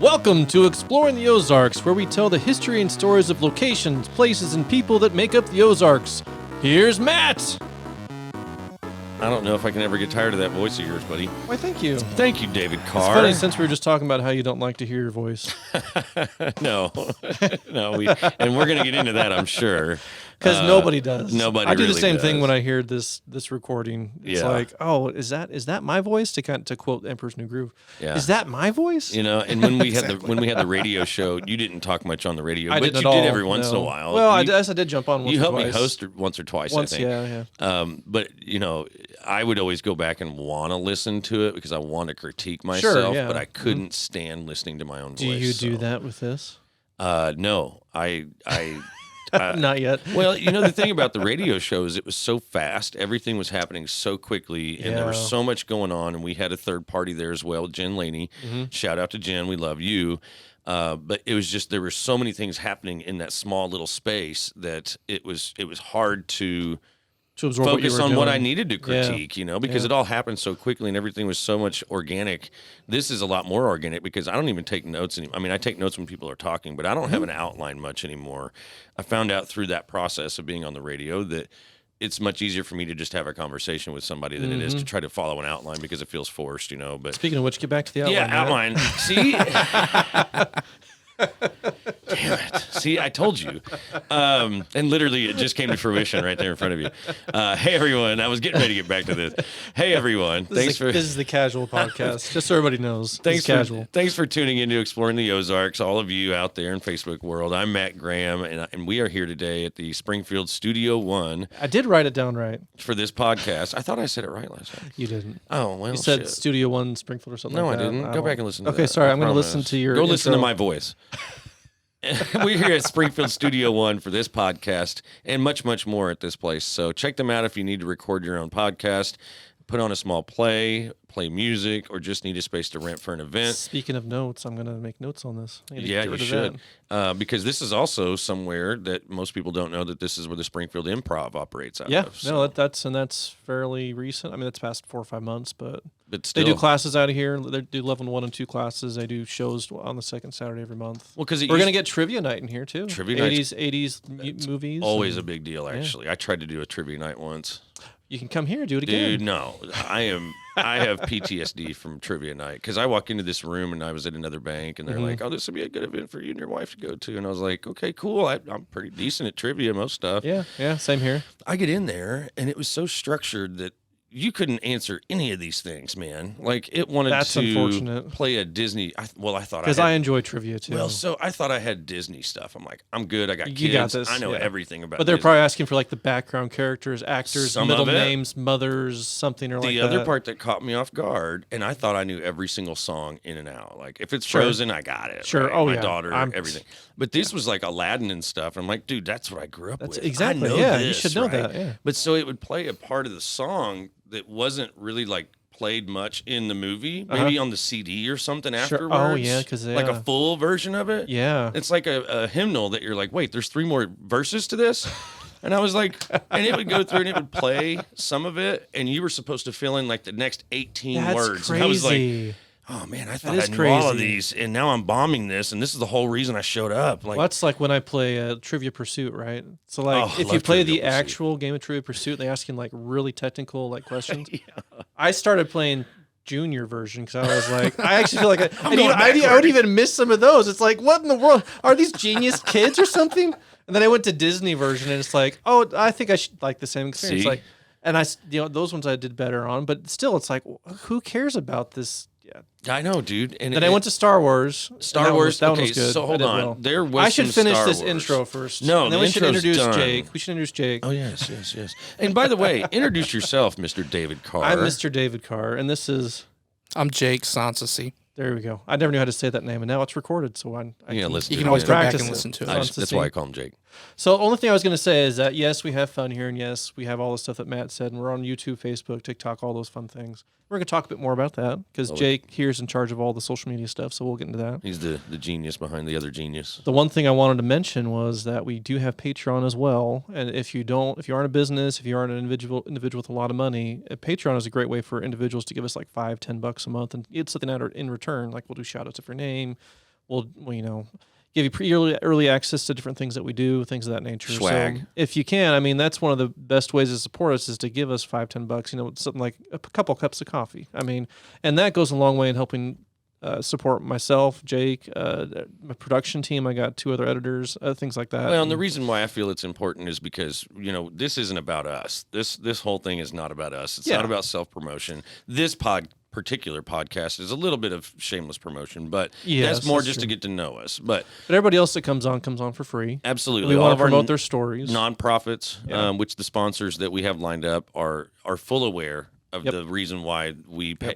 Welcome to Exploring the Ozarks, where we tell the history and stories of locations, places, and people that make up the Ozarks. Here's Matt! I don't know if I can ever get tired of that voice of yours, buddy. Why, thank you. Thank you, David Carr. It's funny, since we were just talking about how you don't like to hear your voice. No. And we're going to get into that, I'm sure. Because nobody does. Nobody I do really the same does. thing when I hear this recording. It's like, oh, is that my voice? To quote Emperor's New Groove. Yeah. Is that my voice? You know, and when we had the radio show, you didn't talk much on the radio, but you did every once in a while. Well, I did jump on once or twice. You helped me host once or twice, I think. Yeah. But, you know, I would always go back and want to listen to it because I want to critique myself, but I couldn't stand listening to my own voice. Do you do that with this? No. I Not yet. Well, you know, the thing about the radio show is it was so fast. Everything was happening so quickly, and there was so much going on, and we had a third party there as well, Jen Laney. Mm-hmm. Shout out to Jen. We love you. But it was just there were so many things happening in that small little space that it was hard to focus on what I needed to critique, you know, because it all happened so quickly and everything was so much organic. This is a lot more organic because I don't even take notes anymore. I mean, I take notes when people are talking, but I don't have an outline much anymore. I found out through that process of being on the radio that it's much easier for me to just have a conversation with somebody than it is to try to follow an outline because it feels forced, you know. But speaking of which, get back to the outline. Yeah, outline. See? Damn it. See, I told you. And literally, it just came to fruition right there in front of you. Hey, everyone. I was getting ready to get back to this. Hey, everyone. This is the casual podcast, just so everybody knows. Thanks for tuning in to Exploring the Ozarks, all of you out there in Facebook world. I'm Matt Graham, and we are here today at the Springfield Studio One. I did write it down right. For this podcast. I thought I said it right last time. You didn't. Oh, well, you said Studio One Springfield or something like that. No, I didn't. Go back and listen to that. Okay, sorry. I'm going to listen to your Go listen to my voice. We're here at Springfield Studio One for this podcast and much, much more at this place. So check them out if you need to record your own podcast, put on a small play music, or just need a space to rent for an event. Speaking of notes, I'm going to make notes on this. Yeah, you should. Because this is also somewhere that most people don't know that this is where the Springfield Improv operates out of. So. No, that's fairly recent. I mean, that's past 4 or 5 months, but still. They do classes out of here. They do level 1 and 2 classes. They do shows on the second Saturday every month. Well, because we're going to get trivia night in here too. Trivia night, 80s movies. Always a big deal, actually. I tried to do a trivia night once. You can come here and do it again. Dude, no. I have PTSD from trivia night because I walk into this room and I was at another bank and they're like, oh, this would be a good event for you and your wife to go to. And I was like, okay, cool. I'm pretty decent at trivia, most stuff. Yeah, same here. I get in there and it was so structured that you couldn't answer any of these things, man. Like, it wanted to unfortunate. Play a Disney. I thought because I enjoy trivia too. Well, so I thought I had Disney stuff. I'm like, I'm good. I got kids. You got this. I know everything about. But they're probably asking for like the background characters, actors, Some middle names, mothers, something or like that. The other part that caught me off guard, and I thought I knew every single song in and out. Like, if it's Frozen, I got it. Sure. Right? Oh, my daughter, everything. But this was like Aladdin and stuff. I'm like, dude, that's what I grew up with. Exactly. I know this, you should know that. Yeah. But so it would play a part of the song that wasn't really like played much in the movie, maybe on the CD or something afterwards. Oh yeah, because like a full version of it. Yeah, it's like a hymnal that you're like, wait, there's 3 more verses to this. And I was like, and it would go through and it would play some of it, and you were supposed to fill in like the next 18 words. Crazy. And I was like, oh man, I thought I knew all of these, and now I'm bombing this, and this is the whole reason I showed up. Like, that's like when I play Trivia Pursuit, right? So like, if you play the actual game of Trivia Pursuit, they ask you like really technical like questions. I started playing junior version because I was like, I actually feel like I would even miss some of those. It's like, what in the world are these genius kids or something? And then I went to Disney version, and it's like, oh, I think I should like the same experience. Like, and those ones I did better on, but still, it's like, who cares about this? Yeah, I know, dude. And then I went to Star Wars. That one was good. So hold on. Well. There was I should finish Star this Wars. intro first. No, and then the we should introduce done. Jake. We should introduce Jake. Oh yes. And by the way, introduce yourself, Mr. David Carr. I'm Mr. David Carr, and this is. I'm Jake Sansacy. There we go. I never knew how to say that name, and now it's recorded, so you can always go back and listen to it. That's why I call him Jake. So the only thing I was going to say is that, yes, we have fun here, and yes, we have all the stuff that Matt said, and we're on YouTube, Facebook, TikTok, all those fun things. We're going to talk a bit more about that, because Jake here is in charge of all the social media stuff, so we'll get into that. He's the genius behind the other genius. The one thing I wanted to mention was that we do have Patreon as well, and if you aren't a business, if you aren't an individual with a lot of money, Patreon is a great way for individuals to give us like $5-10 a month and get something out in return. Like, we'll do shout outs of your name, we'll give you early access to different things that we do, things of that nature. Swag. So if you can, I mean, that's one of the best ways to support us is to give us $5-10, something like a couple cups of coffee. I mean, and that goes a long way in helping support myself, Jake, my production team. I got 2 other editors, things like that. Well, and the reason why I feel it's important is because, this isn't about us. This whole thing is not about us. It's not about self-promotion. This particular podcast is a little bit of shameless promotion, but that's more just to get to know us. But everybody else that comes on for free. Absolutely. We want to promote their stories. Nonprofits, which the sponsors that we have lined up are full aware of the reason why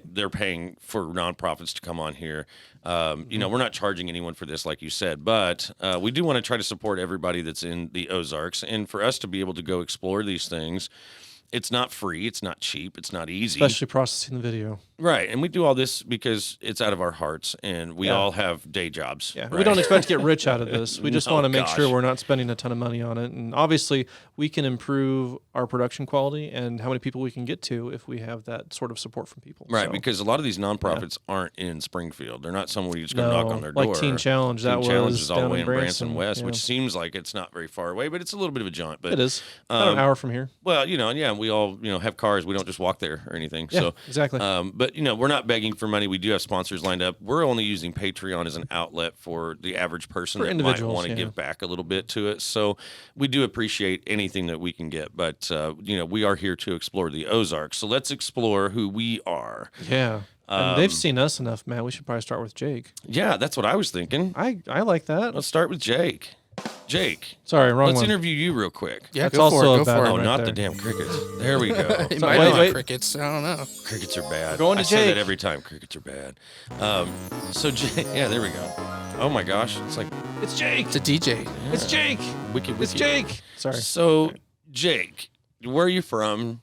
they're paying for nonprofits to come on here. We're not charging anyone for this, like you said, but we do want to try to support everybody that's in the Ozarks. And for us to be able to go explore these things, it's not free, it's not cheap, it's not easy. Especially processing the video. Right. And we do all this because it's out of our hearts, and we all have day jobs. Yeah. Right? We don't expect to get rich out of this. We just want to make sure we're not spending a ton of money on it. And obviously, we can improve our production quality and how many people we can get to if we have that sort of support from people. Right, because a lot of these nonprofits aren't in Springfield. They're not somewhere you just go knock on their door. Like Teen Challenge. Teen Challenge is all the way in Branson West, which seems like it's not very far away, but it's a little bit of a jaunt. But it is. About an hour from here. Well, we all, have cars. We don't just walk there or anything. Yeah, so exactly. But, we're not begging for money. We do have sponsors lined up. We're only using Patreon as an outlet for the average person that might want to give back a little bit to it. So we do appreciate anything that we can get. But, we are here to explore the Ozarks. So let's explore who we are. Yeah. And they've seen us enough, man. We should probably start with Jake. Yeah, that's what I was thinking. I like that. Let's start with Jake. Jake. Sorry, wrong Let's one. interview you real quick. Yeah, That's go for also it. Go a bad for one. it. Oh, right not there. the damn crickets. There we go. It So, might wait, be wait. crickets. I don't know. Crickets are bad. Going to I say Jake. that every time. Crickets are bad. So Jake, yeah, there we go. Oh my gosh, it's like It's Jake. It's a DJ. yeah. It's Jake. Wicked. It's Jake. Sorry. So Jake, where are you from?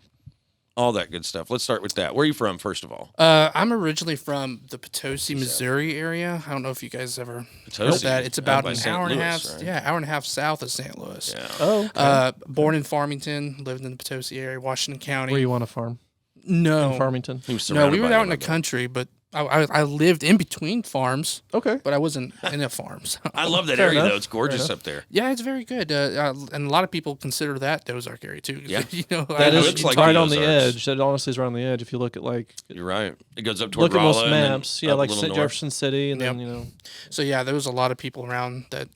All that good stuff. Let's start with that. Where are you from, first of all? I'm originally from the Potosi, Missouri area. I don't know if you guys ever heard that. It's about an hour and a half. Right? Yeah, hour and a half south of St. Louis. Yeah. Oh, okay. Born in Farmington, lived in the Potosi area, Washington County. Where you want to farm? No, In Farmington? He was no, surrounded we were by out them, in the I bet. country, but I lived in between farms, Okay. but I wasn't in a farm. So. I love that Fair area enough. though. It's gorgeous Fair up there. Yeah, it's very good, and a lot of people consider that the Ozark area too. Yeah. That is looks like right the on the Ozarks. edge. That honestly is right on the edge. If you look at You're right. It goes up toward look at most Rolla and then maps, yeah, up a like little St. north. Jefferson City, and Yep. then So yeah, there was a lot of people around that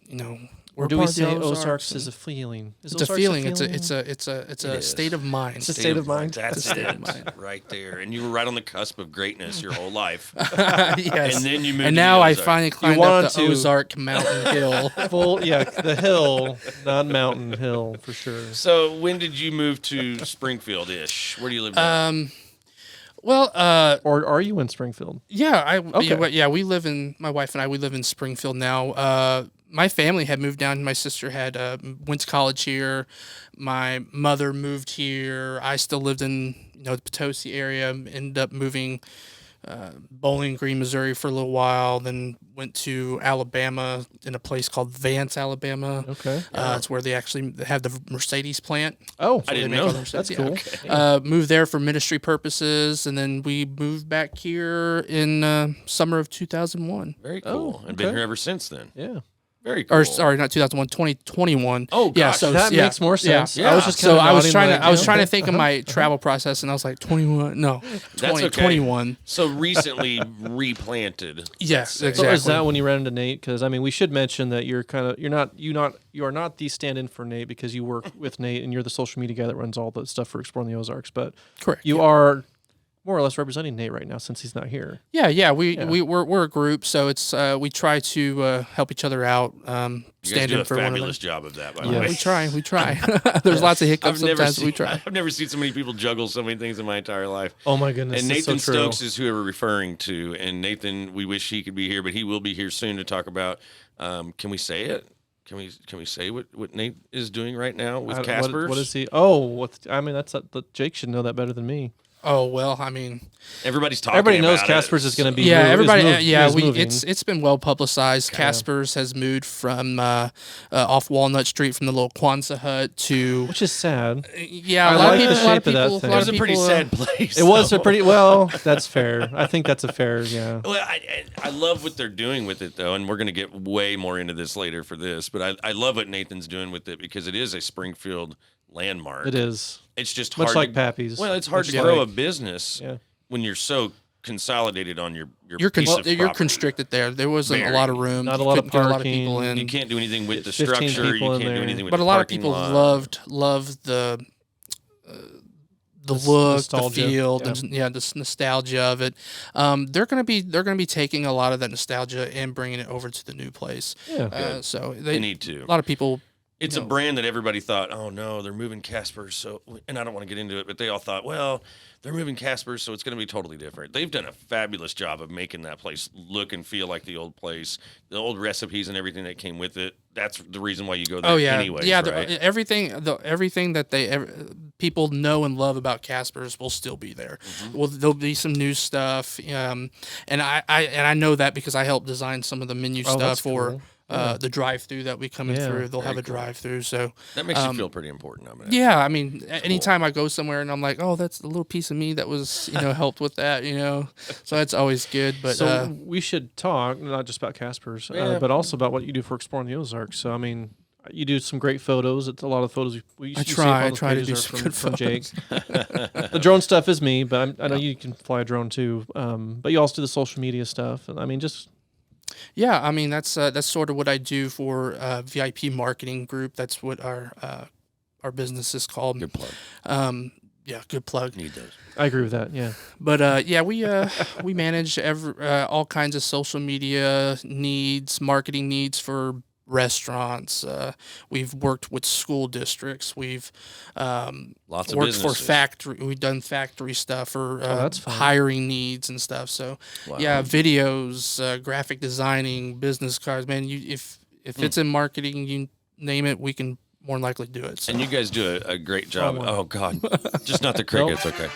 Or We're do we part of the say Ozarks Ozarks and- is a feeling? Is It's a Ozarks feeling. It's feeling? a is. state of mind. It's a state of mind. That's It's a state it. of mind. Right there. And you were right on the cusp of greatness your whole life. Yes. And then you moved And to now the I Ozarks. finally climbed wanted up the to- Ozark Mountain Hill. Full, yeah, the hill, not mountain hill for sure. So when did you move to Springfield-ish? Where do you live now? Well, Or are you in Springfield? yeah, Okay. yeah, we live in my wife and I. We live in Springfield now. My family had moved down. My sister had went to college here. My mother moved here. I still lived in the Potosi area. Ended up moving Bowling Green, Missouri for a little while. Then went to Alabama in a place called Vance, Alabama. Okay. It's where they actually have the Mercedes plant. Oh, I didn't They make know all the that. that's Mercedes, cool. yeah. Moved there for ministry purposes, and then we moved back here in summer of 2001. Very cool. Oh, And been okay. here ever since then. Yeah. Very cool. Or sorry, not 2001, 2021. Oh, yeah. gosh, So That yeah, makes more sense. Yeah. I was just So kinda I was nodding trying like, to I was yeah, trying to okay. think of my travel process, and I was like 21. No, That's 20, okay. 21. So recently replanted. Yes, So exactly. is that when you ran into Nate? Because I mean, we should mention that you are not the stand-in for Nate because you work with Nate and you're the social media guy that runs all the stuff for Exploring the Ozarks. But Correct. you are more or less representing Nate right now since he's not here. Yeah. We're a group, so it's we try to help each other out. You guys Stand do in a for one another. fabulous job of that, by the Yeah. way. We try. There's lots of hiccups sometimes. We try. I've never seen so many people juggle so many things in my entire life. Oh my goodness! And that's Nathan so true. Stokes is who we're referring to. And Nathan, we wish he could be here, but he will be here soon to talk about. Can we say it? Can we say what Nate is doing right now with Casper's? What is he? Oh, I mean, Jake should know that better than me. Oh well, I mean, everybody's talking. Everybody knows about Casper's it. is going to be. yeah, everybody. Moving. It's been well publicized. Casper's has moved from off Walnut Street from the little Kwanzaa hut to, which is sad. Yeah, I like the shape of that thing. It was a pretty sad place. It was a pretty well. That's fair. I think that's a fair. Yeah. Well, I love what they're doing with it though, and we're going to get way more into this later for this. But I love what Nathan's doing with it because it is a Springfield landmark. It is. It's just much hard like Pappy's. Well, it's hard to grow a business when you're so consolidated on your you're constricted there. There wasn't a lot of room. Not a lot of parking. A lot of people in. You can't do anything with the structure. You can't do anything with. But the a lot of people lot. loved the look, nostalgia. The feel, the nostalgia of it. They're gonna be taking a lot of that nostalgia and bringing it over to the new place. Yeah, so they need to. A lot of people. It's a brand that everybody thought, oh no, they're moving Casper. So, and I don't want to get into it, but they all thought, well, they're moving Casper, so it's going to be totally different. They've done a fabulous job of making that place look and feel like the old place, the old recipes and everything that came with it. That's the reason why you go there. Anyways, right? Everything that people know and love about Casper's will still be there. Mm-hmm. Well, there'll be some new stuff, and I know that because I helped design some of the menu stuff for. Cool. The drive-through that we come through, they'll have a drive-through, so that makes you feel pretty important. Yeah, I mean, anytime I go somewhere and I'm like, oh, that's a little piece of me that was, helped with that, so that's always good. But so we should talk not just about Casper's, but also about what you do for Exploring the Ozarks. So I mean, you do some great photos. It's a lot of photos. I try to do some good from Jake. The drone stuff is me, but I know you can fly a drone too. But you also do the social media stuff, and I mean, just. Yeah, I mean that's sort of what I do for VIP marketing group. That's what our business is called. Good plug. Yeah, good plug. Need those. I agree with that. Yeah. But we manage all kinds of social media needs, marketing needs for restaurants. We've worked with school districts. We've lots of worked businesses. for factory. We've done factory stuff for hiring needs and stuff. So videos, graphic designing, business cards. Man, if it's in marketing, you name it, we can more than likely do it. So. And you guys do a great job. Oh God, just not the crickets. Okay.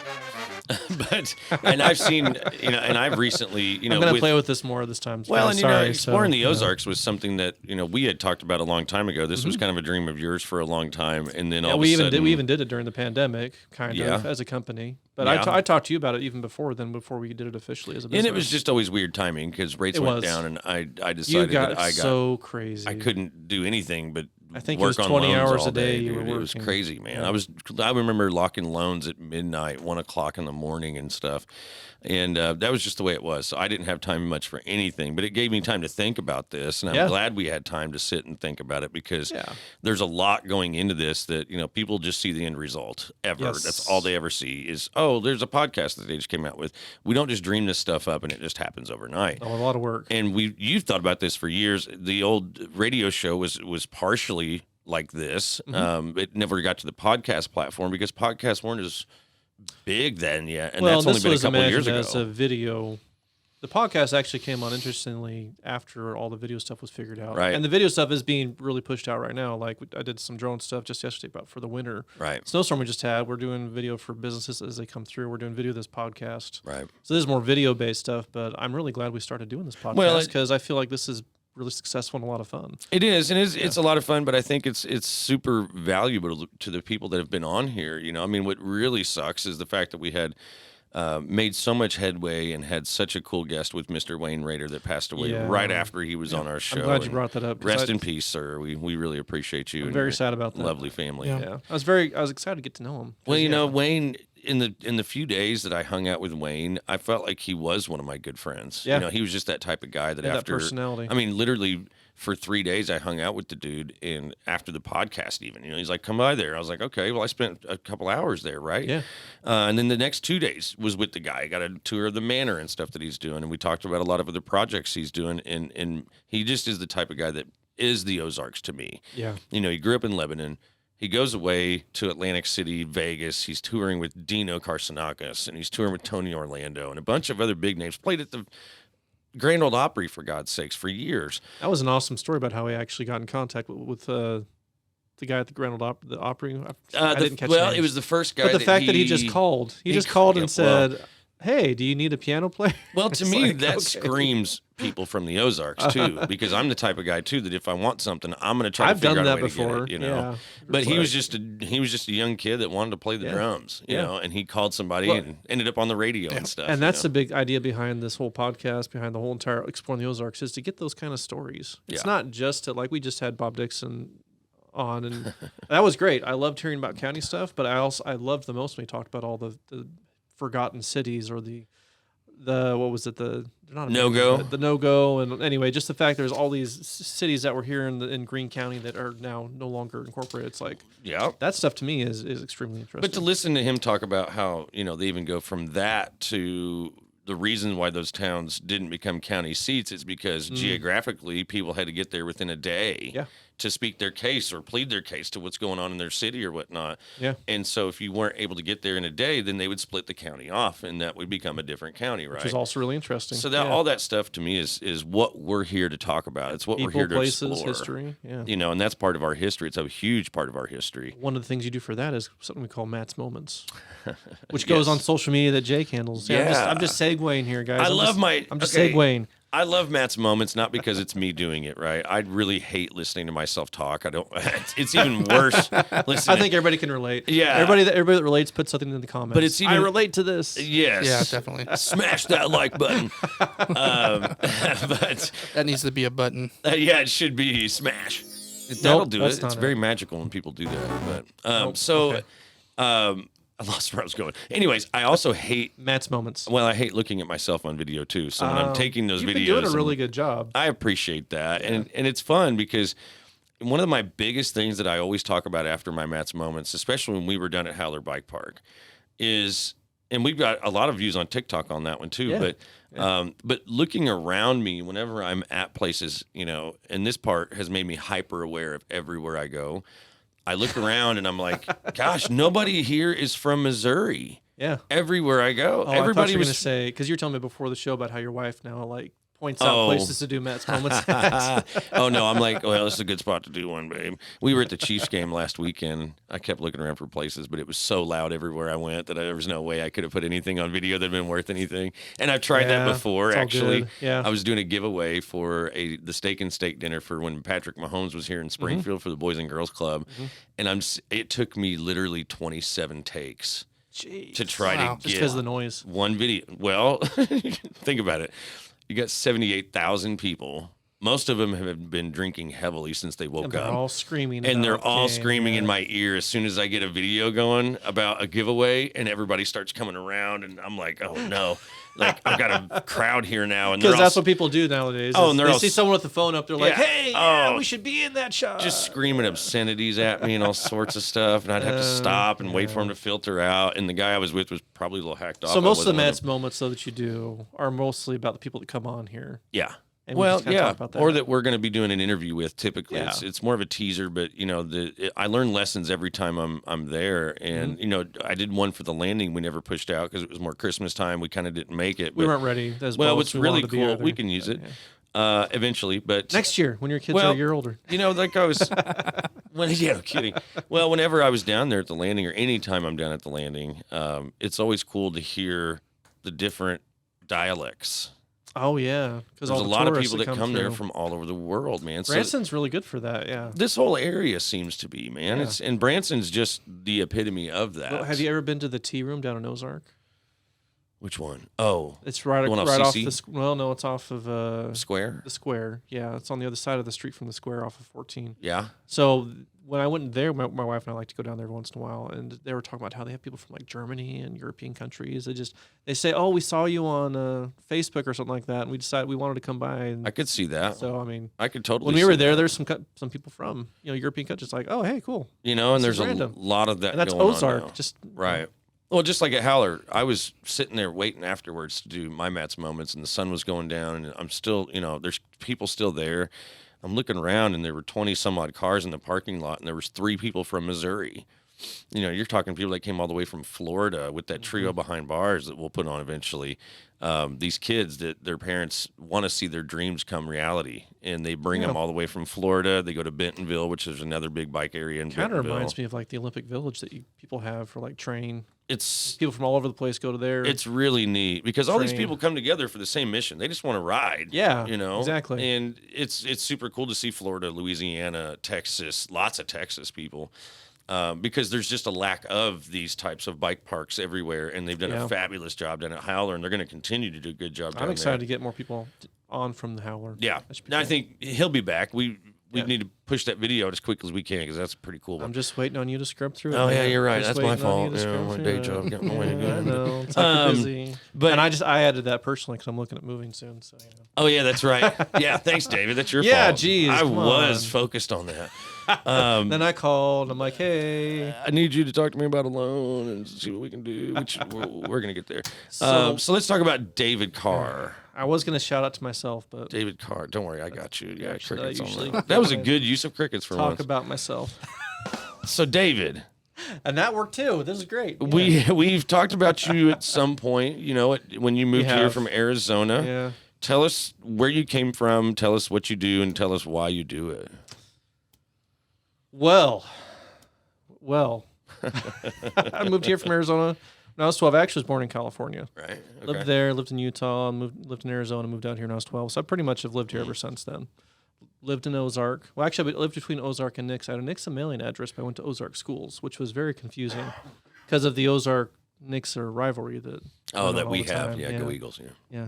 But and I've seen and I've recently I'm gonna play with this more this time. Well, and exploring the Ozarks was something that we had talked about a long time ago. This was kind of a dream of yours for a long time, and then all of a sudden we even did it during the pandemic, kind of as a company. But I talked to you about it even before we did it officially as a business. And it was just always weird timing because rates went down, and I decided that I got so crazy. I couldn't do anything but. I think work it was 20 hours a day. Dude. It was crazy, man. I remember locking loans at midnight, 1:00 in the morning and stuff. And that was just the way it was. So I didn't have time much for anything, but it gave me time to think about this. And I'm glad we had time to sit and think about it because there's a lot going into this that, people just see the end result ever. Yes. That's all they ever see is, there's a podcast that they just came out with. We don't just dream this stuff up and it just happens overnight. Oh, a lot of work. And you've thought about this for years. The old radio show was partially like this. Mm-hmm. It never got to the podcast platform because podcasts weren't as big then yet, and that's only been a couple of years ago. As a video, the podcast actually came on interestingly after all the video stuff was figured out, right? And the video stuff is being really pushed out right now. Like I did some drone stuff just yesterday for the winter, right? Snowstorm we just had. We're doing video for businesses as they come through. We're doing video of this podcast, right? So this is more video based stuff, but I'm really glad we started doing this podcast because I feel like this is really successful and a lot of fun. It is, and it's a lot of fun, but I think it's super valuable to the people that have been on here. I mean, what really sucks is the fact that we had made so much headway and had such a cool guest with Mr. Wayne Rader that passed away right after he was on our show. I'm glad you brought that up. Rest in peace, sir. We really appreciate you. I'm very sad about that. Lovely family. Yeah. I was excited to get to know him. Well, Wayne, in the few days that I hung out with Wayne, I felt like he was one of my good friends. Yeah. He was just that type of guy that after that personality. I mean, literally for 3 days I hung out with the dude, and after the podcast even, he's like, come by there. I was like, okay, well I spent a couple hours there, right? Yeah. And then the next 2 days was with the guy. I got a tour of the manor and stuff that he's doing, and we talked about a lot of other projects he's doing, and he just is the type of guy that is the Ozarks to me. Yeah. He grew up in Lebanon. He goes away to Atlantic City, Vegas. He's touring with Dino Carcinakis, and he's touring with Tony Orlando and a bunch of other big names. Played at the Grand Ole Opry, for God's sakes, for years. That was an awesome story about how he actually got in contact with the guy at the the Opry? I didn't catch well, names. it was the first guy. But the fact that he just called, and said, "Hey, do you need a piano player?" Well, to me, that screams people from the Ozarks too, because I'm the type of guy too that if I want something, I'm going to try to figure out a way to get it. You know, yeah. But he was just a young kid that wanted to play the drums. You know, and he called somebody and ended up on the radio and stuff. And that's the big idea behind this whole podcast, behind the whole entire Exploring the Ozarks, is to get those kind of stories. It's not just to, like, we just had Bob Dixon on, and that was great. I loved hearing about county stuff, but I loved the most when he talked about all the forgotten cities, or the what was it, the no-go, and anyway, just the fact there's all these cities that were here in Greene County that are now no longer incorporated. It's like, that stuff to me is extremely interesting. But to listen to him talk about how, you know, they even go from that to the reason why those towns didn't become county seats is because geographically people had to get there within a day to speak their case or plead their case to what's going on in their city or whatnot. Yeah. And so if you weren't able to get there in a day, then they would split the county off, and that would become a different county, right? Which is also really interesting. So that all that stuff to me is what we're here to talk about. It's what People, we're here to places, explore. history. Yeah. You know, and that's part of our history. It's a huge part of our history. One of the things you do for that is something we call Matt's Moments, which goes on social media that Jake handles. I'm just segueing here, guys. I'm just segueing. I love Matt's Moments, not because it's me doing it, right? I really hate listening to myself talk. It's even worse listening. I think everybody can relate. Yeah. Everybody that relates, put something in the comments. But it's even, I relate to this. Yes. Yeah, definitely. Smash that like button. But that needs to be a button. It should be smash. That'll do it. It's very magical when people do that. But I lost where I was going. Anyways, I also hate Matt's Moments. Well, I hate looking at myself on video too. So when I'm taking those videos, you've been doing a really good job. I appreciate that, and it's fun because one of my biggest things that I always talk about after my Matt's Moments, especially when we were done at Howler Bike Park, is, and we've got a lot of views on TikTok on that one too. But looking around me whenever I'm at places, you know, and this part has made me hyper aware of everywhere I go. I look around and I'm like, gosh, nobody here is from Missouri. Yeah. Everywhere I go. Oh, everybody was going to say, because you were telling me before the show about how your wife now points out places to do Matt's Moments. Oh, no, I'm like, well, this is a good spot to do one, babe. We were at the Chiefs game last weekend. I kept looking around for places, but it was so loud everywhere I went that there was no way I could have put anything on video that had been worth anything. And I've tried that before, actually. Yeah. I was doing a giveaway for the steak and steak dinner for when Patrick Mahomes was here in Springfield for the Boys and Girls Club. And it took me literally 27 takes. Jeez. To try to get just because of the noise. One video. Well, think about it. You got 78,000 people. Most of them have been drinking heavily since they woke up. They're all screaming. And they're all screaming in my ear as soon as I get a video going about a giveaway, and everybody starts coming around, and I'm like, oh no. Like, I've got a crowd here now. Because that's what people do nowadays. Oh, and they see someone with the phone up, they're like, hey, we should be in that shot. Just screaming obscenities at me and all sorts of stuff, and I'd have to stop and wait for them to filter out. And the guy I was with was probably a little hacked off. So most of the Matt's Moments, though, that you do are mostly about the people that come on here. Yeah. And well, yeah, or that we're going to be doing an interview with. Typically, Yeah. it's more of a teaser, but you know, I learn lessons every time I'm there, and you know, I did one for the landing we never pushed out because it was more Christmas time. We kind of didn't make it. We weren't ready. Well, it's really cool. We can use it eventually, but next year when your kids are a year older. You know, like I was. No kidding. Well, whenever I was down there at the landing, or anytime I'm down at the landing, it's always cool to hear the different dialects. Oh yeah, because there's a lot of people that come there from all over the world, man. Branson's really good for that. Yeah, this whole area seems to be, man. Yeah. And Branson's just the epitome of that. Well, have you ever been to the Tea Room down in Ozark? Which one? Oh, it's right off the. Well, no, it's off of Square. The Square, yeah, it's on the other side of the street from the Square, off of 14. Yeah. So when I went there, my wife and I like to go down there once in a while, and they were talking about how they have people from like Germany and European countries. They say, "Oh, we saw you on Facebook or something like that," and we decided we wanted to come by. And I could see that. So I mean, I could totally. When we were there, there's some people from European countries like, "Oh, hey, cool." You know, and there's a lot of that. And that's going Ozark, on now. just right. Well, just like at Howler, I was sitting there waiting afterwards to do my Matt's Moments, and the sun was going down, and I'm still, there's people still there. I'm looking around, and there were 20 some odd cars in the parking lot, and there was 3 people from Missouri. you're talking people that came all the way from Florida with that trio behind bars that we'll put on eventually. These kids that their parents want to see their dreams come reality, and they bring them all the way from Florida. They go to Bentonville, which is another big bike area in Bentonville. Kind of reminds me of like the Olympic Village that people have for like training. It's people from all over the place go to there. It's really neat because all these people come together for the same mission. They just want to ride. Yeah, exactly. And it's super cool to see Florida, Louisiana, Texas, lots of Texas people. Because there's just a lack of these types of bike parks everywhere, and they've done a fabulous job down at Howler, and they're going to continue to do a good job. I'm excited to get more people on from the Howler. Yeah, now, I think he'll be back. We need to push that video out as quick as we can because that's a pretty cool one. I'm just waiting on you to scrub through it. Oh yeah, you're right. That's my fault. My day job got my way again. I know. It's like busy. But I added that personally because I'm looking at moving soon. So. Oh yeah, that's right. Yeah, thanks, David. That's your fault. Yeah, geez, I was focused on that. Then I called. I'm like, hey, I need you to talk to me about a loan and see what we can do. Which we're gonna get there. So let's talk about David Carr. I was gonna shout out to myself, but David Carr, don't worry, I got you. Yeah, crickets on that. That was a good use of crickets for once. Talk about myself. So David, and that worked too. This is great. Yeah. We've talked about you at some point. When you moved here from Arizona. Yeah. Tell us where you came from. Tell us what you do, and tell us why you do it. Well, I moved here from Arizona when I was 12. I actually was born in California. Right. Okay. Lived there, lived in Utah, lived in Arizona, moved out here when I was 12. So I pretty much have lived here ever since then. Lived in Ozark. Well, actually, I lived between Ozark and Nix. I had a Nix mailing address, but I went to Ozark schools, which was very confusing because of the Ozark-Nixer rivalry that we have. Yeah, go Eagles. Yeah.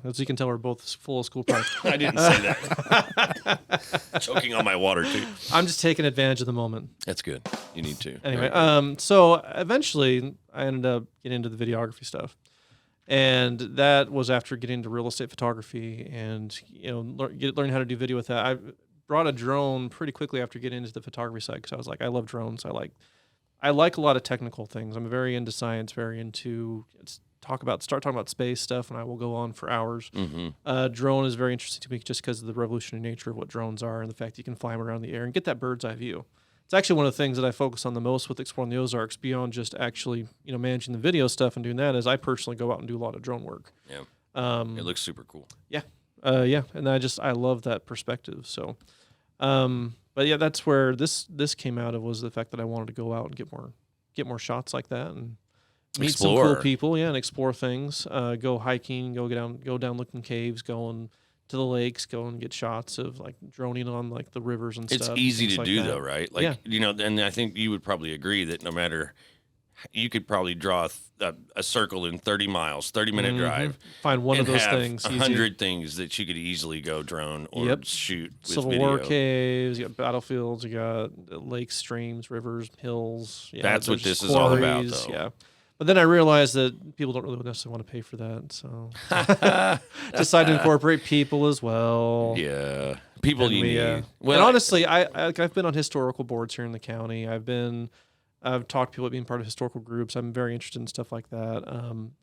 As you can tell, we're both full of school pride. I didn't say that. Choking on my water too. I'm just taking advantage of the moment. That's good. You need to. Anyway, so eventually I ended up getting into the videography stuff, and that was after getting into real estate photography and learning how to do video with that. I brought a drone pretty quickly after getting into the photography side because I was like, I love drones. I like a lot of technical things. I'm very into science, very into start talking about space stuff, and I will go on for hours. Mm-hmm. Drone is very interesting to me just because of the revolutionary nature of what drones are and the fact that you can fly them around the air and get that bird's eye view. It's actually one of the things that I focus on the most with exploring the Ozarks beyond just actually managing the video stuff and doing that is I personally go out and do a lot of drone work. Yeah, it looks super cool. Yeah, and I love that perspective. So, but yeah, that's where this came out of was the fact that I wanted to go out and get more shots like that and meet some cool people, and explore things. Go hiking, go down looking caves, going to the lakes, go and get shots of like droning on like the rivers and stuff. It's easy to do that. though, right? Like and I think you would probably agree that no matter. You could probably draw a circle in 30 miles, 30-minute drive. Find one of those things. 100 things that you could easily go drone or shoot with Civil video. War caves, you got battlefields, you got lakes, streams, rivers, hills. Yeah, that's what this is all about, though. Yeah. But then I realized that people don't really necessarily want to pay for that, so decided to incorporate people as well. Yeah, people you need. Well, and honestly, I've been on historical boards here in the county. I've talked to people about being part of historical groups. I'm very interested in stuff like that.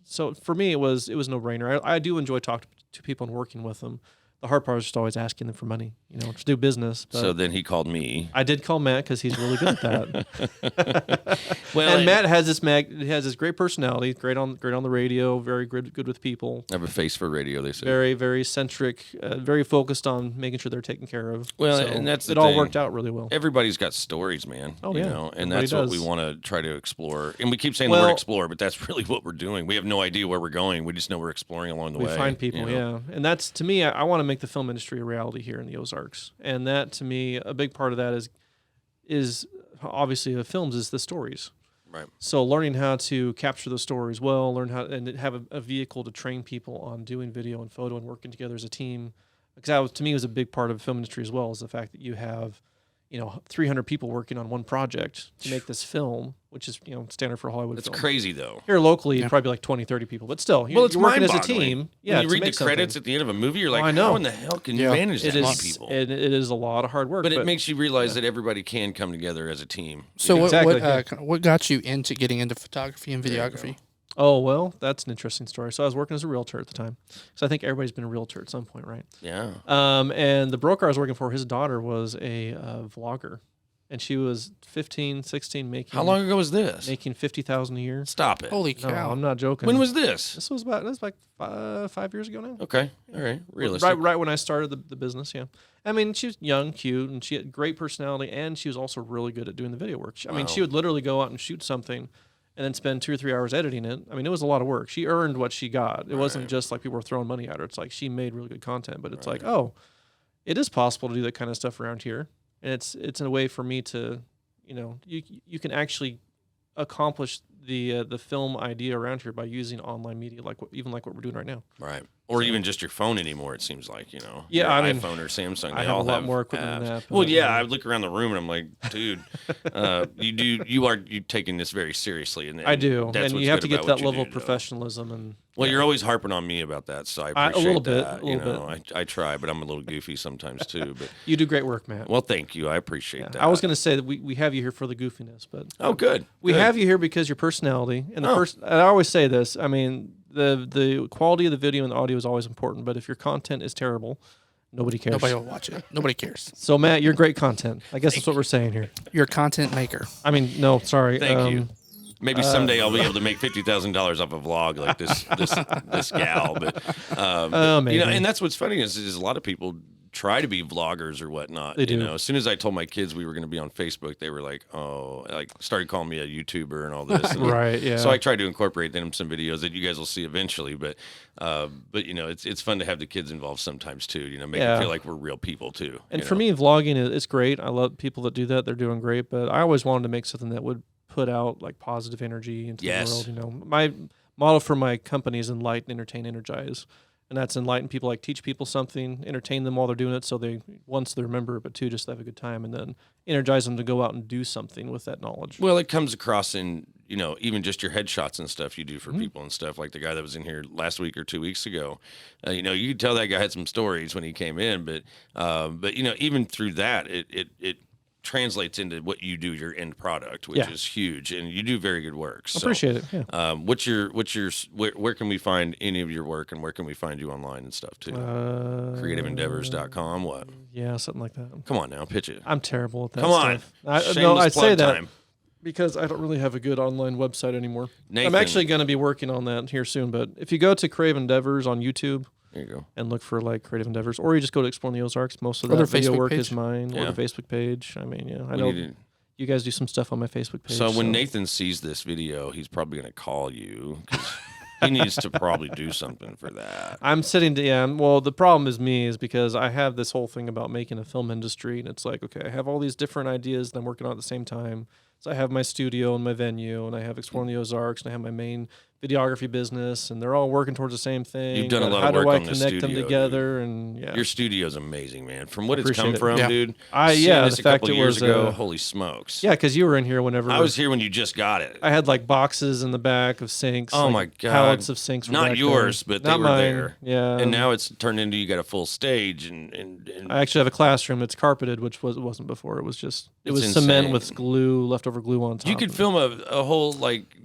So for me, it was a no-brainer. I do enjoy talking to people and working with them. The hard part is just always asking them for money, to do business. But so then he called me. I did call Matt because he's really good at that. And Matt has this great personality, great on the radio, very good with people. I have a face for radio, they say. Very, very centric, very focused on making sure they're taken care of. Well, and that's it. All worked out really well. Everybody's got stories, man. Oh, yeah. And that's what we want to try to explore. And we keep saying the word explore, but that's really what we're doing. We have no idea where we're going. We just know we're exploring along the way. We find people, yeah. And that's, to me, I want to make the film industry a reality here in the Ozarks. And that, to me, a big part of that is obviously the films is the stories. Right. So learning how to capture those stories well, learn how and have a vehicle to train people on doing video and photo and working together as a team. Because to me, was a big part of the film industry as well, is the fact that you have 300 people working on one project to make this film, which is, standard for Hollywood film. It's crazy, though. Here locally, it'd probably be like 20, 30 people. But still, you're working as a team. Yeah, when you read the credits at the end of a movie, you're like, how in the hell can you manage that many people? It is a lot of hard work. But it makes you realize that everybody can come together as a team. So what got you into getting into photography and videography? Oh, well, that's an interesting story. So I was working as a realtor at the time. So I think everybody's been a realtor at some point, right? Yeah. And the broker I was working for, his daughter was a vlogger. and she was 15, 16, making. How long ago was this? Making $50,000 a year. Stop it. Holy No, cow! I'm not joking. When was this? This was like 5 years ago now. Okay, all right, realistic. Right when I started the business. Yeah, I mean, she was young, cute, and she had great personality, and she was also really good at doing the video work. I mean, she would literally go out and shoot something, and then spend 2 or 3 hours editing it. I mean, it was a lot of work. She earned what she got. It wasn't just like people were throwing money at her. It's like she made really good content. But it's like, oh, it is possible to do that kind of stuff around here, and it's a way for me to, you can actually accomplish the film idea around here by using online media, like what we're doing right now. Right. Or even just your phone anymore, it seems like, Yeah, your I mean, iPhone or Samsung. I They have all a lot more equipment apps. than that. Well, but, yeah, I look around the room and I'm like, dude, you taking this very seriously. And I do, that's and what's you have good to get about that what you level do, of professionalism. And well, you're always harping on me about that, so I a appreciate little bit, that. a little bit. I try, but I'm a little goofy sometimes too. But you do great work, Matt. well, thank you. I appreciate that. I was going to say that we have you here for the goofiness, but good. we Good. have you here because your personality and I always say this. I mean, the quality of the video and the audio is always important, but if your content is terrible, nobody cares. Nobody will watch it. Nobody cares. So Matt, you're great content. I guess that's what we're saying here. You're a content maker. I mean, no, sorry. Thank you. Maybe someday I'll be able to make $50,000 off a vlog like this gal, but maybe. and that's what's funny is a lot of people try to be vloggers or whatnot. They do. As soon as I told my kids we were going to be on Facebook, they were like, started calling me a YouTuber and all this. And Right. Yeah. So I tried to incorporate them some videos that you guys will see eventually, but it's fun to have the kids involved sometimes too. Make them feel like we're real people too. And for me, vlogging is great. I love people that do that. They're doing great. But I always wanted to make something that would put out like positive energy into the world. My motto for my company is enlighten, entertain, energize. And that's enlighten people, like teach people something, entertain them while they're doing it, so they remember it, but two, just have a good time, and then energize them to go out and do something with that knowledge. Well, it comes across in even just your headshots and stuff you do for people and stuff, like the guy that was in here last week or 2 weeks ago. You could tell that guy had some stories when he came in, but even through that, it translates into what you do, your end product, which is huge, and you do very good work. So, appreciate it. Yeah. Where can we find any of your work, and where can we find you online and stuff too? CreativeEndeavors.com. What? Yeah, something like that. Come on now, pitch it. I'm terrible at that. Come on. Stuff. I say that because I don't really have a good online website anymore. Nathan. I'm actually going to be working on that here soon. But if you go to Creative Endeavors on YouTube. There you go. And look for like Creative Endeavors, or you just go to Exploring the Ozarks. Most of Or that their video Facebook work page. is mine, or the Facebook page. I mean, I know you guys do some stuff on my Facebook page. So when Nathan sees this video, he's probably going to call you because he needs to probably do something for that. I'm sitting well, the problem is because I have this whole thing about making a film industry, and it's like, okay, I have all these different ideas that I'm working on at the same time. So I have my studio and my venue, and I have Exploring the Ozarks, and I have my main videography business, and they're all working towards the same thing. You've done a lot of work on the studio. How do I connect them together? Dude. And your studio's amazing, man. From what it's come from, dude. The a fact couple it years was ago, holy smokes. Yeah, because you were in here whenever I was here when you just got it. I had like boxes in the back of sinks. Oh like my god, pallets of sinks. Not yours, but they were mine. there. Yeah, and now it's turned into you got a full stage, and I actually have a classroom. It's carpeted, which wasn't before. It was just cement with leftover glue on top. You could film a whole like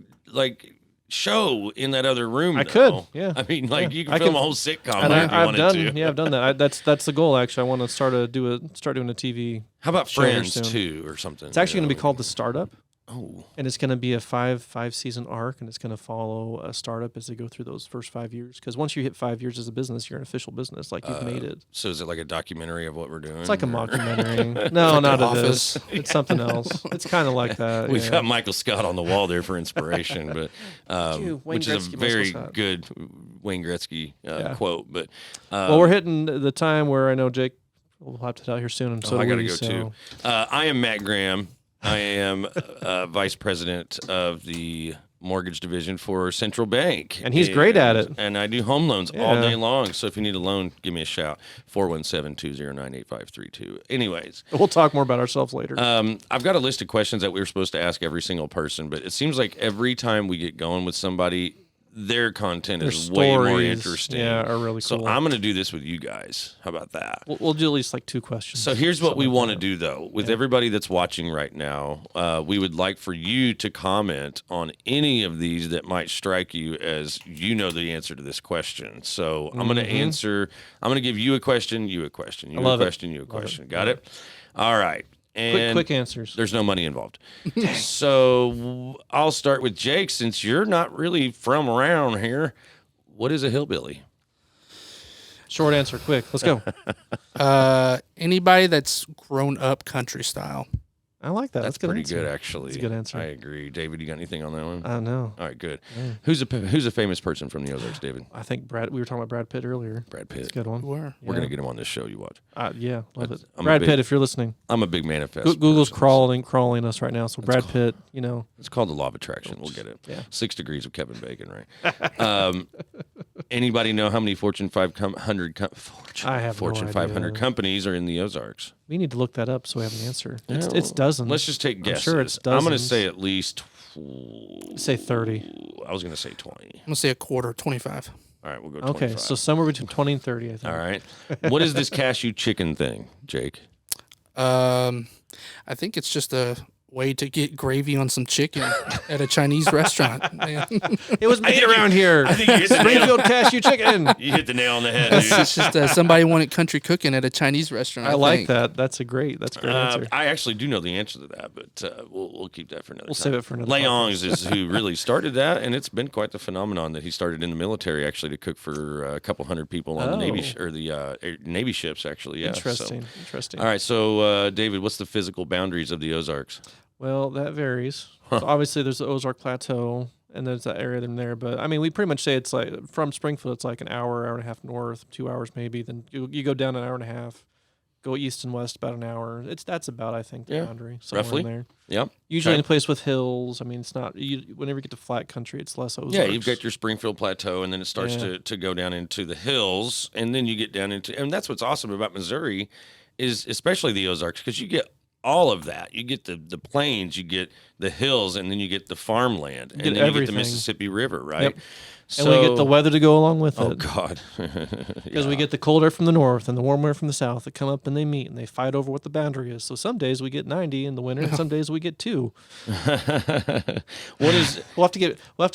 show in that other room. I could, yeah. I mean, you can film a whole sitcom. And I've done that. That's the goal. Actually, I want to start doing a TV. How about Friends too, or something? It's actually going to be called The Startup. Oh. And it's going to be a five season arc, and it's going to follow a startup as they go through those first 5 years. Because once you hit 5 years as a business, you're an official business, like you've made it. So is it like a documentary of what we're doing? It's like a mockumentary. No, like not The of Office. this. It's something else. It's kind of like that. We've got Michael Scott on the wall there for inspiration, but which is a very good Wayne Gretzky quote. But well, we're hitting the time where I know Jake will have to tell here soon, and so I got to go too. I am Matt Graham. I am vice president of the mortgage division for Central Bank. And he's great at it. And I do home loans all day long. So if you need a loan, give me a shout. 417-209-8532. Anyways. We'll talk more about ourselves later. I've got a list of questions that we were supposed to ask every single person, but it seems like every time we get going with somebody, their content is way more interesting. Yeah, are really cool. So I'm going to do this with you guys. How about that? We'll do at least like 2 questions. So here's what we want to do, though. With everybody that's watching right now, we would like for you to comment on any of these that might strike you as you know the answer to this question. So I'm going to answer. I'm going to give you a question, you a question, you a question, you a question. Got it? All right. And quick answers. There's no money involved. So I'll start with Jake, since you're not really from around here. What is a hillbilly? Short answer, quick. Let's go. Anybody that's grown up country style. I like that. That's good pretty answer. good, actually. That's a good answer. I agree. David, you got anything on that one? I know. All right, good. Yeah. Who's a famous person from the Ozarks, David? I think we were talking about Brad Pitt earlier. Brad Pitt. That's a good one. Where? We're going to get him on this show you watch. Yeah, love it. I'm Brad Pitt, if you're listening. I'm a big manifest. Google's person, crawling us right now. So Brad Pitt, It's called the law of attraction. We'll get it. Yeah. 6 degrees of Kevin Bacon, right? Anybody know how many Fortune 500 companies are in the Ozarks? We need to look that up so we have an answer. It's dozens. Let's just take guesses. I'm sure it's dozens. I'm going to say at least... Say 30. I was going to say 20. I'm going to say a quarter, 25. All right, we'll go 25. Okay, so somewhere between 20 and 30, I think. All right. What is this cashew chicken thing, Jake? I think it's just a way to get gravy on some chicken at a Chinese restaurant. Man. It was made around here. I think you hit the Springfield cashew chicken. You hit the nail on the head, dude. It's just somebody wanted country cooking at a Chinese restaurant. I like think. that. That's a great answer. I actually do know the answer to that, but we'll keep that for another time. Save it for another Leongs is who really started that, and it's been quite the phenomenon that he started in the military, actually, to cook for a couple hundred people on the Navy ships, actually. Yeah. Interesting. All right, so David, what's the physical boundaries of the Ozarks? Well, that varies. So obviously, there's the Ozark Plateau, and there's that area in there. But I mean, we pretty much say it's like from Springfield, it's like an hour and a half north, 2 hours maybe. Then you go down an hour and a half, go east and west about an hour. That's about, I think, the boundary. Roughly. In there. Yep. Usually in a place with hills. I mean, it's not. Whenever you get to flat country, it's less Ozarks. Yeah, you've got your Springfield Plateau, and then it starts to go down into the hills, and then you get down into, and that's what's awesome about Missouri, is especially the Ozarks, because you get all of that. You get the plains, you get the hills, and then you get the farmland, and then you get the Mississippi River, right? Yep. So, and we get the weather to go along with it. Oh, God. Because we get the cold air from the north and the warm air from the south that come up and they meet and they fight over what the boundary is. So some days we get 90 in the winter and some days we get 2. What is... We'll have to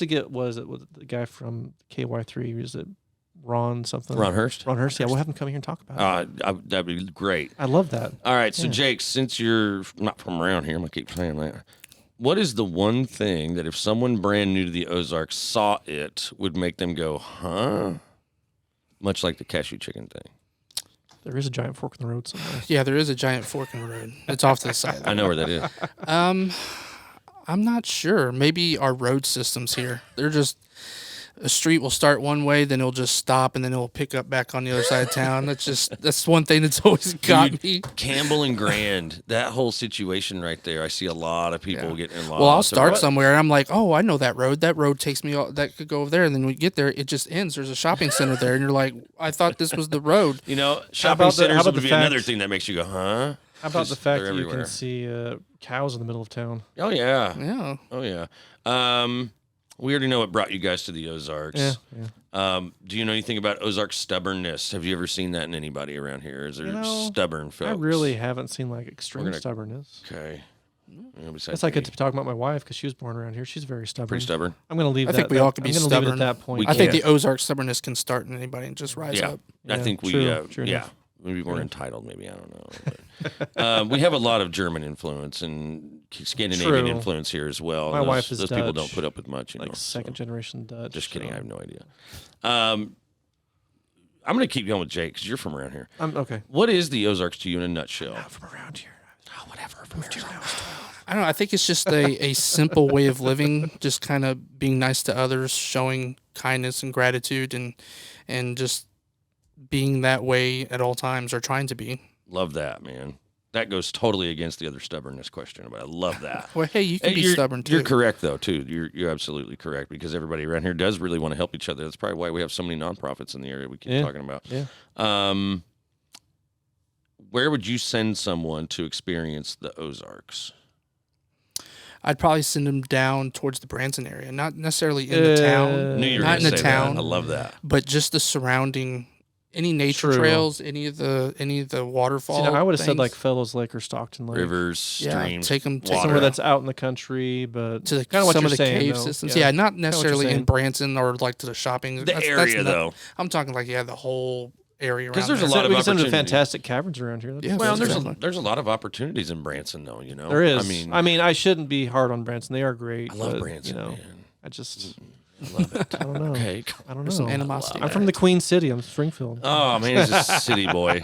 get, what is it, the guy from KY3, is it Ron something? Ron Hurst? Ron Hurst, yeah. We'll have him come here and talk about it. That'd be great. I love that. All right, so Jake, since you're not from around here, I'm going to keep saying that. What is the one thing that if someone brand new to the Ozarks saw it would make them go, huh? Much like the cashew chicken thing. There is a giant fork in the road somewhere. Yeah, there is a giant fork in the road. It's off to the side. I know where that is. I'm not sure. Maybe our road systems here. They're just... A street will start one way, then it'll just stop, and then it'll pick up back on the other side of town. That's one thing that's always got me. Campbell and Grand, that whole situation right there. I see a lot of people getting involved. Well, I'll start somewhere, and I'm like, oh, I know that road. That road takes me. That could go over there, and then when we get there, it just ends. There's a shopping center there, and you're like, I thought this was the road. Shopping centers would be another thing that makes you go, huh? How about the fact that you can see cows in the middle of town? Oh yeah. Yeah. Oh yeah. We already know what brought you guys to the Ozarks. Yeah. Do you know anything about Ozark stubbornness? Have you ever seen that in anybody around here? Is there stubborn folks? I really haven't seen like extreme stubbornness. Okay. That's like I get to talk about my wife because she was born around here. She's very stubborn. Pretty stubborn. I'm going to leave. I think we all can be stubborn at that point. I think the Ozark stubbornness can start in anybody and just rise up. I think true maybe we're entitled. Maybe I don't know. But, we have a lot of German influence and Scandinavian influence here as well. My wife is those Dutch, people don't put up with much, like second generation Dutch. Just kidding. I have no idea. I'm going to keep going with Jake because you're from around here. Okay. What is the Ozarks to you in a nutshell? I'm from around here. Oh, whatever. I've moved here now. I don't know. I think it's just a simple way of living, just kind of being nice to others, showing kindness and gratitude, and just being that way at all times, or trying to be. Love that, man. That goes totally against the other stubbornness question, but I love that. Well, hey, you can be stubborn too. You're correct, though, too. You're absolutely correct, because everybody around here does really want to help each other. That's probably why we have so many nonprofits in the area we keep talking about. Yeah. Where would you send someone to experience the Ozarks? I'd probably send them down towards the Branson area, not necessarily in the town. Knew you were not in the town. That. I love that. But just the surrounding, any nature trails, any of the waterfalls. I would have said like Fellows Lake or Stockton Lake. Rivers, streams, take them somewhere that's out in the country, but to kind of what some you're of the saying, cave though. systems. Yeah, not necessarily in Branson or like to the shopping. Area, though. I'm talking like the whole area around Because there's there. a lot of we can send them to opportunity. fantastic caverns around here. Yeah, Well, exactly. there's a lot of opportunities in Branson, though. There is. I mean, I shouldn't be hard on Branson. They are great. I love but, Branson, man. I just, I love it. I don't know. Okay. I don't There's some know. animosity. I'm from the Queen City. I'm Springfield. Oh man, he's a city boy.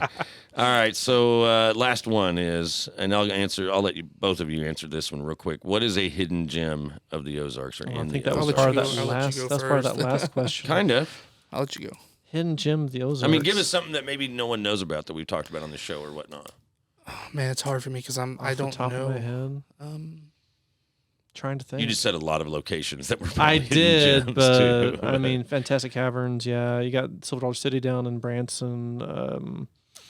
All right, so last one is, and I'll let you both of you answer this one real quick. What is a hidden gem of the Ozarks? Or I in think the that was I'll part let of you that go- I'll let you last. go That's part of that first. last question. Kind of. I'll let you go. Hidden gem of the Ozarks. I mean, give us something that maybe no one knows about that we've talked about on the show or whatnot. Oh, man, it's hard for me because I Off don't the top know. of my head. Trying to think. You just said a lot of locations that were. I probably hidden did, gems, but too. I mean, Fantastic Caverns. Yeah, you got Silver Dollar City down in Branson.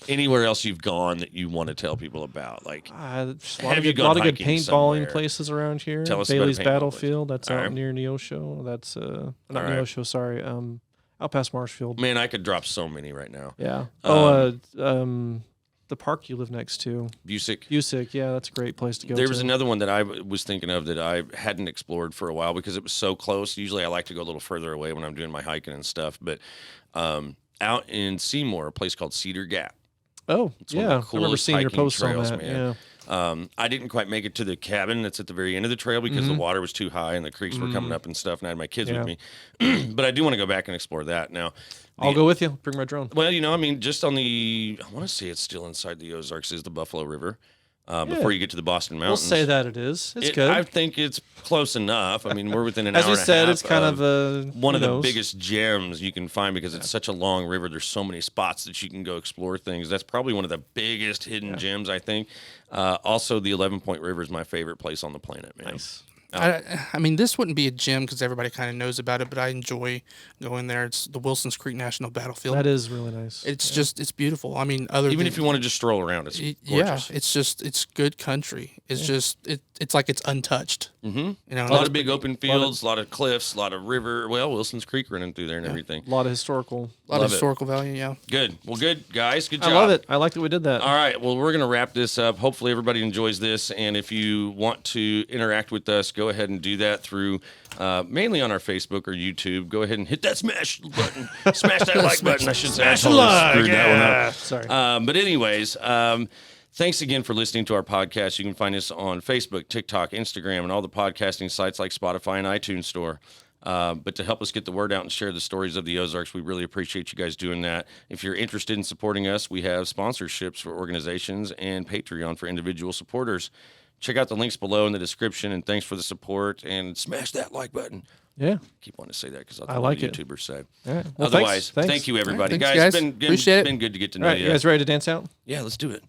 Anywhere else you've gone that you want to tell people about, like Just a Have lot you of, gone lot of good hiking paintballing somewhere? places around here. Tell us about a Bailey's paintball Battlefield. That's All out right. near Neosho. That's not right. Neosho. Sorry, out past Marshfield. man, I could drop so many right now. Yeah. The park you live next to, Busick. Busick. Yeah, that's a great place to go. There to. was another one that I was thinking of that I hadn't explored for a while because it was so close. Usually I like to go a little further away when I'm doing my hiking and stuff. But out in Seymour, a place called Cedar Gap. Oh, It's one yeah. of the I remember coolest seeing your hiking posts on trails, that. man. Yeah. I didn't quite make it to the cabin that's at the very end of the trail because the water was too high and the creeks were coming up and stuff, and I had my kids with me. But I do want to go back and explore that. Now, I'll go with you. Bring my drone. well, I mean, just on I want to say it's still inside the Ozarks, is the Buffalo River. Before you get to the Boston We'll Mountains. say that it is. It's good. I think it's close enough. I mean, we're within an As hour we and a said, half it's kind of one of who the knows? biggest gems you can find because it's such a long river. There's so many spots that you can go explore things. That's probably one of the biggest hidden gems, I think. Also, the 11 Point River is my favorite place on the planet, man. Nice. I mean, this wouldn't be a gym because everybody kind of knows about it, but I enjoy going there. It's the Wilson's Creek National Battlefield. That is really nice. It's beautiful. I mean, Even if you want to just stroll around, it's gorgeous. it's good country. It's just it's like it's untouched. Mm-hmm. You know, A lot of big open fields, a lot of cliffs, a lot of river. Well, Wilson's Creek running through there and everything. A lot of historical. a lot love of it. historical value. Yeah. Good. Well, good, guys. Good job. I love it. I like that we did that. All right. Well, we're going to wrap this up. Hopefully, everybody enjoys this. And if you want to interact with us, go ahead and do that through mainly on our Facebook or YouTube. Go ahead and hit that smash button. Smash that like button. I should say. Smash I the totally like. screwed that one up. Yeah. Sorry. But anyways, thanks again for listening to our podcast. You can find us on Facebook, TikTok, Instagram, and all the podcasting sites like Spotify and iTunes Store. But to help us get the word out and share the stories of the Ozarks, we really appreciate you guys doing that. If you're interested in supporting us, we have sponsorships for organizations and Patreon for individual supporters. Check out the links below in the description, and thanks for the support, and smash that like button. Yeah. Keep wanting to say that because I like it. YouTubers say. All right. Well, Otherwise, thanks. thank you, everybody. All right, thanks, guys. It's Appreciate it. been good to get to All know right. you. You guys ready to dance out? Yeah, let's do it.